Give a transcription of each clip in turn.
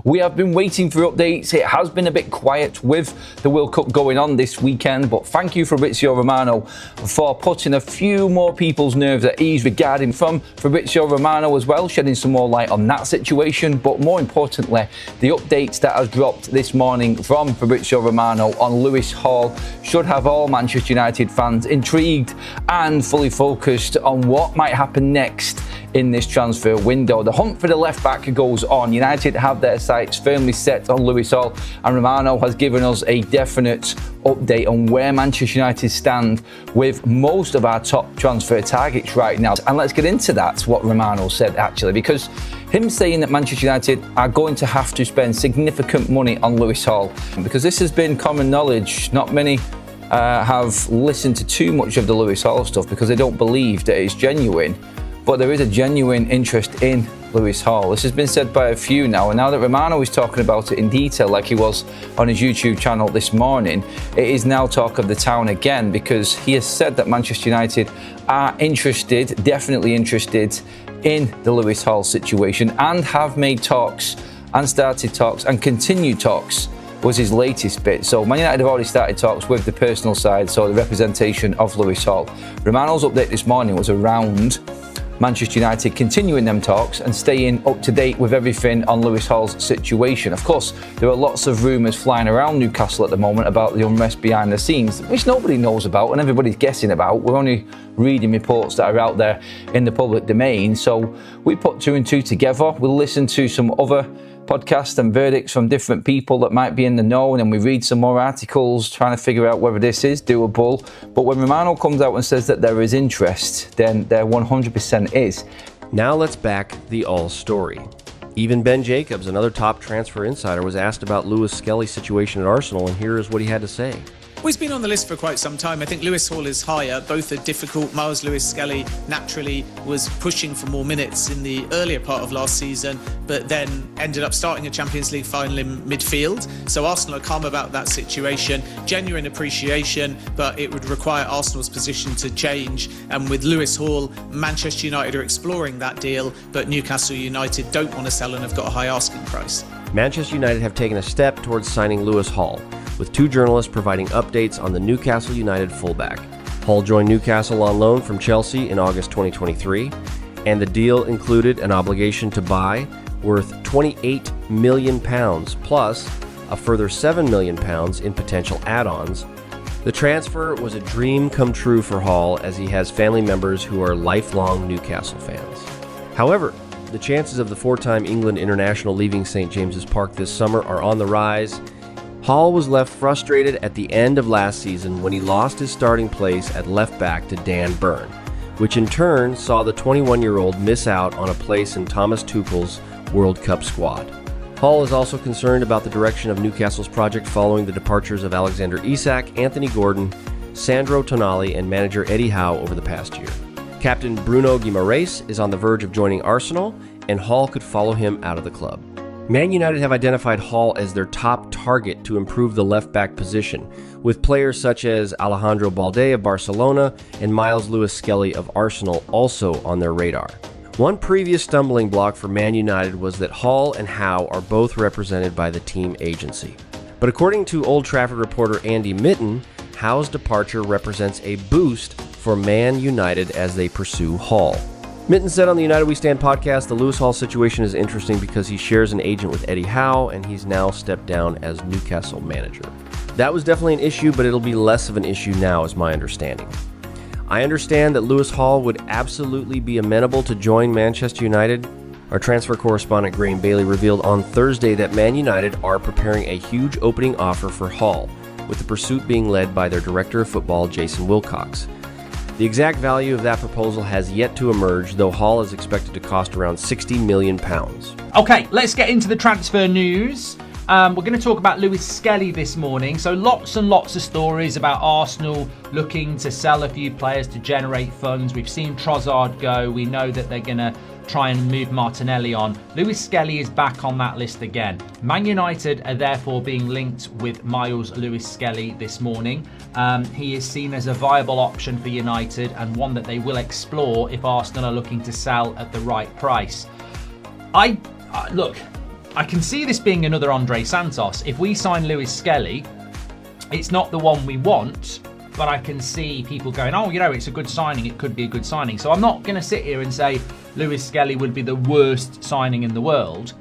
We have been waiting for updates. It has been a bit quiet with the World Cup going on this weekend, but thank you, Fabrizio Romano, for putting a few more people's nerves at ease regarding from Fabrizio Romano as well, shedding some more light on that situation. But more importantly, the updates that has dropped this morning from Fabrizio Romano on Lewis Hall should have all Manchester United fans intrigued and fully focused on what might happen next in this transfer window. The hunt for the left back goes on. United have their sights firmly set on Lewis Hall, and Romano has given us a definite update on where Manchester United stand with most of our top transfer targets right now. And let's get into that, what Romano said actually, because him saying that Manchester United are going to have to spend significant money on Lewis Hall, because this has been common knowledge. Not many have listened to too much of the Lewis Hall stuff because they don't believe that it's genuine. But there is a genuine interest in Lewis Hall. This has been said by a few now, and now that Romano is talking about it in detail like he was on his YouTube channel this morning, it is now talk of the town again, because he has said that Manchester United are interested, definitely interested in the Lewis Hall situation, and have made talks and started talks and continued talks was his latest bit. So Man United have already started talks with the personal side, so the representation of Lewis Hall. Romano's update this morning was around Manchester United continuing them talks and staying up to date with everything on Lewis Hall's situation. Of course, there are lots of rumours flying around Newcastle at the moment about the unrest behind the scenes, which nobody knows about and everybody's guessing about. We're only reading reports that are out there in the public domain. So we put two and two together. We'll listen to some other podcasts and verdicts from different people that might be in the know, and then we read some more articles trying to figure out whether this is doable. But when Romano comes out and says that there is interest, then there 100% is. Now let's back the all story. Even Ben Jacobs, another top transfer insider, was asked about Lewis-Skelly's situation at Arsenal, and here is what he had to say. Well, he's been on the list for quite some time. I think Lewis Hall is higher. Both are difficult. Miles Lewis-Skelly naturally was pushing for more minutes in the earlier part of last season, but then ended up starting a Champions League final in midfield. So Arsenal are calm about that situation. Genuine appreciation, but it would require Arsenal's position to change. And with Lewis Hall, Manchester United are exploring that deal, but Newcastle United don't want to sell and have got a high asking price. Manchester United have taken a step towards signing Lewis Hall, with two journalists providing updates on the Newcastle United fullback. Hall joined Newcastle on loan from Chelsea in August 2023, and the deal included an obligation to buy worth £28 million, plus a further £7 million in potential add-ons. The transfer was a dream come true for Hall, as he has family members who are lifelong Newcastle fans. However, the chances of the four-time England international leaving St. James's Park this summer are on the rise. Hall was left frustrated at the end of last season when he lost his starting place at left back to Dan Burn, which in turn saw the 21-year-old miss out on a place in Thomas Tuchel's World Cup squad. Hall is also concerned about the direction of Newcastle's project following the departures of Alexander Isak, Anthony Gordon, Sandro Tonali, and manager Eddie Howe over the past year. Captain Bruno Guimaraes is on the verge of joining Arsenal, and Hall could follow him out of the club. Man United have identified Hall as their top target to improve the left-back position, with players such as Alejandro Balde of Barcelona and Miles Lewis-Skelly of Arsenal also on their radar. One previous stumbling block for Man United was that Hall and Howe are both represented by the team agency. But according to Old Trafford reporter Andy Mitten, Howe's departure represents a boost for Man United as they pursue Hall. Mitten said on the United We Stand podcast, the Lewis Hall situation is interesting because he shares an agent with Eddie Howe, and he's now stepped down as Newcastle manager. That was definitely an issue, but it'll be less of an issue now, is my understanding. I understand that Lewis Hall would absolutely be amenable to join Manchester United. Our transfer correspondent Graham Bailey revealed on Thursday that Man United are preparing a huge opening offer for Hall, with the pursuit being led by their director of football, Jason Wilcox. The exact value of that proposal has yet to emerge, though Hall is expected to cost around £60 million. Okay, let's get into the transfer news. We're going to talk about Lewis-Skelly this morning. So lots and lots of stories about Arsenal looking to sell a few players to generate funds. We've seen Trossard go. We know that they're going to try and move Martinelli on. Lewis-Skelly is back on that list again. Man United are therefore being linked with Miles Lewis-Skelly this morning. He is seen as a viable option for United and one that they will explore if Arsenal are looking to sell at the right price. Look, I can see this being another Andre Santos. If we sign Lewis-Skelly, it's not the one we want, but I can see people going, oh, it's a good signing. It could be a good signing. So I'm not going to sit here and say Lewis-Skelly would be the worst signing in the world.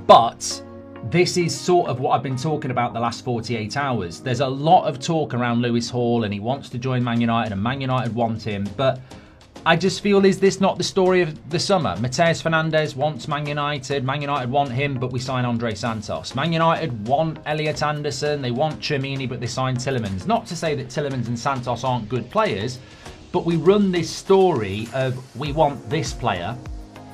But this is sort of what I've been talking about the last 48 hours. There's a lot of talk around Lewis Hall and he wants to join Man United and Man United want him. But I just feel, is this not the story of the summer? Mateus Fernandes wants Man United want him, but we sign Andre Santos. Man United want Elliot Anderson, they want Tchouaméni, but they sign Tielemans. Not to say that Tielemans and Santos aren't good players, but we run this story of we want this player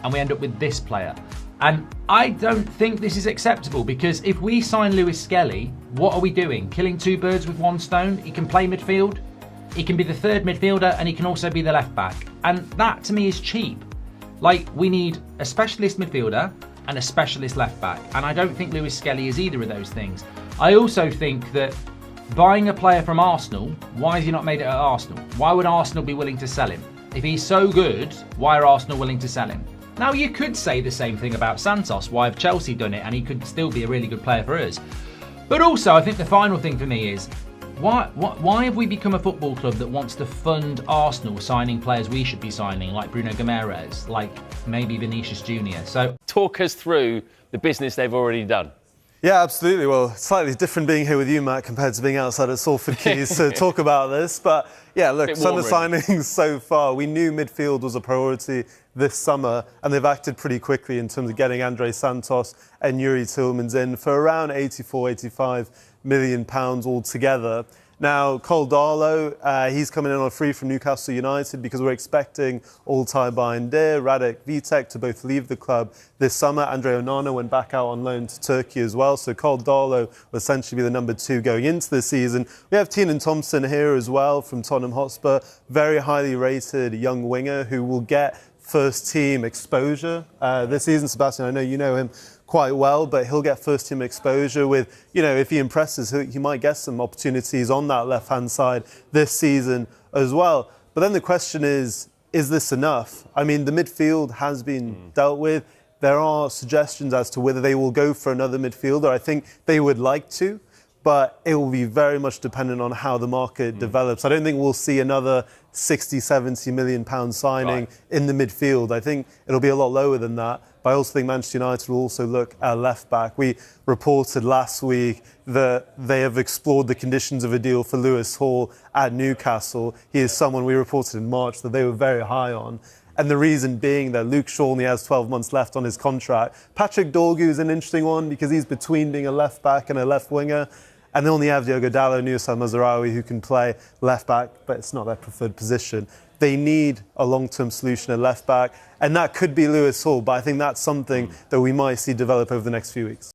and we end up with this player. And I don't think this is acceptable, because if we sign Lewis-Skelly, what are we doing? Killing two birds with one stone? He can play midfield, he can be the third midfielder, and he can also be the left back. And that to me is cheap. Like, we need a specialist midfielder and a specialist left back. And I don't think Lewis-Skelly is either of those things. I also think that buying a player from Arsenal, why has he not made it at Arsenal? Why would Arsenal be willing to sell him? If he's so good, why are Arsenal willing to sell him? Now, you could say the same thing about Santos. Why have Chelsea done it? And he could still be a really good player for us. But also, I think the final thing for me is, why have we become a football club that wants to fund Arsenal signing players we should be signing, like Bruno Guimaraes, like maybe Vinicius Junior? So talk us through the business they've already done. Yeah, absolutely. Well, slightly different being here with you, Matt, compared to being outside at Salford Quays to talk about this. But yeah, look, some of the signings so far, we knew midfield was a priority this summer, and they've acted pretty quickly in terms of getting Andre Santos and Yuri Tielemans in for around 85 million pounds altogether. Now, Cole Darlow, he's coming in on a free from Newcastle United because we're expecting Altay Bayındır, Radek Vitek to both leave the club this summer. Andre Onana went back out on loan to Turkey as well. So Cole Darlow will essentially be the number 2 going into the season. We have Tienan Thompson here as well from Tottenham Hotspur, very highly rated young winger who will get first team exposure this season. Sebastian, I know you know him quite well, but he'll get first team exposure with, if he impresses, he might get some opportunities on that left hand side this season as well. But then the question is this enough? I mean, the midfield has been dealt with. There are suggestions as to whether they will go for another midfielder. I think they would like to, but it will be very much dependent on how the market develops. I don't think we'll see another 60, 70 million pound signing in the midfield. I think it'll be a lot lower than that. But I also think Manchester United will also look at left back. We reported last week that they have explored the conditions of a deal for Lewis Hall at Newcastle. He is someone we reported in March that they were very high on. And the reason being that Luke Shaw only has 12 months left on his contract. Patrick Dorgu is an interesting one because he's between being a left back and a left winger. And they only have Diogo Dalot, Nusayr Mazraoui, who can play left back, but it's not their preferred position. They need a long-term solution at left back, and that could be Lewis Hall, but I think that's something that we might see develop over the next few weeks.